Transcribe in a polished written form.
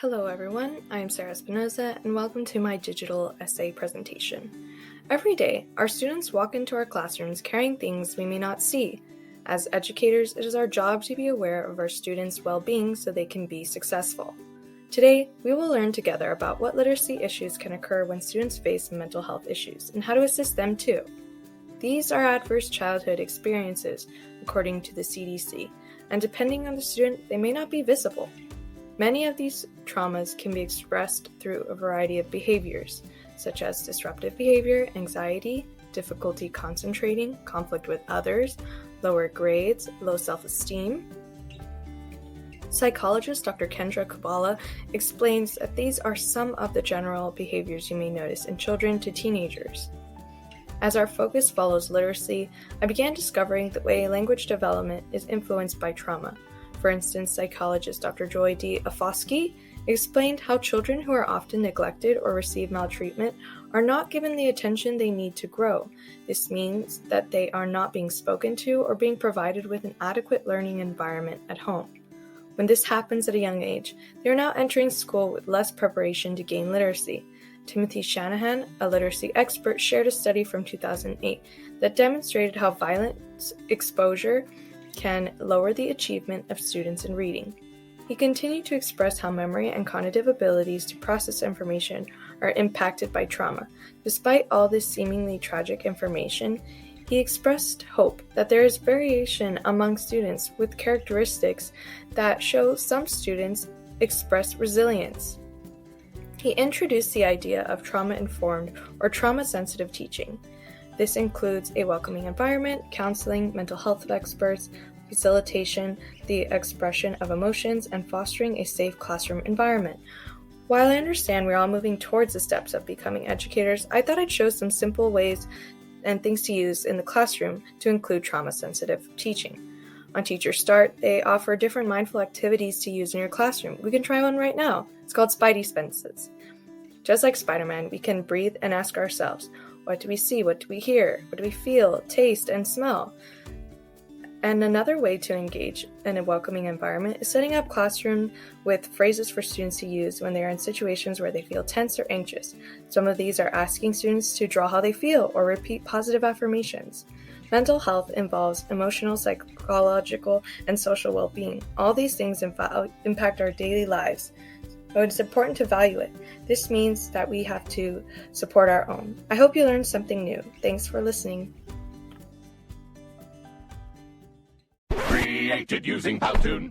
Hello everyone, I'm Sarah Espinoza and welcome to my digital essay presentation. Every day, our students walk into our classrooms carrying things we may not see. As educators, it is our job to be aware of our students' well-being so they can be successful. Today, we will learn together about what literacy issues can occur when students face mental health issues and how to assist them too. These are adverse childhood experiences, according to the CDC, and depending on the student, they may not be visible. Many of these traumas can be expressed through a variety of behaviors, such as disruptive behavior, anxiety, difficulty concentrating, conflict with others, lower grades, low self-esteem. Psychologist Dr. Kendra Kubala explains that these are some of the general behaviors you may notice in children to teenagers. As our focus follows literacy, I began discovering the way language development is influenced by trauma. For instance, psychologist Dr. Joy D. Afosky explained how children who are often neglected or receive maltreatment are not given the attention they need to grow. This means that they are not being spoken to or being provided with an adequate learning environment at home. When this happens at a young age, they are now entering school with less preparation to gain literacy. Timothy Shanahan, a literacy expert, shared a study from 2008 that demonstrated how violence exposure can lower the achievement of students in reading. He continued to express how memory and cognitive abilities to process information are impacted by trauma. Despite all this seemingly tragic information, he expressed hope that there is variation among students with characteristics that show some students express resilience. He introduced the idea of trauma-informed or trauma-sensitive teaching. This includes a welcoming environment, counseling, mental health experts, facilitation, the expression of emotions, and fostering a safe classroom environment. While I understand we're all moving towards the steps of becoming educators, I thought I'd show some simple ways and things to use in the classroom to include trauma-sensitive teaching. On Teacher Start, they offer different mindful activities to use in your classroom. We can try one right now. It's called Spidey Senses. Just like Spider-Man, we can breathe and ask ourselves, what do we see? What do we hear? What do we feel, taste, and smell? And another way to engage in a welcoming environment is setting up classroom with phrases for students to use when they are in situations where they feel tense or anxious. Some of these are asking students to draw how they feel or repeat positive affirmations. Mental health involves emotional, psychological, and social well-being. All these things impact our daily lives. But it's important to value it. This means that we have to support our own. I hope you learned something new. Thanks for listening. Created using Powtoon.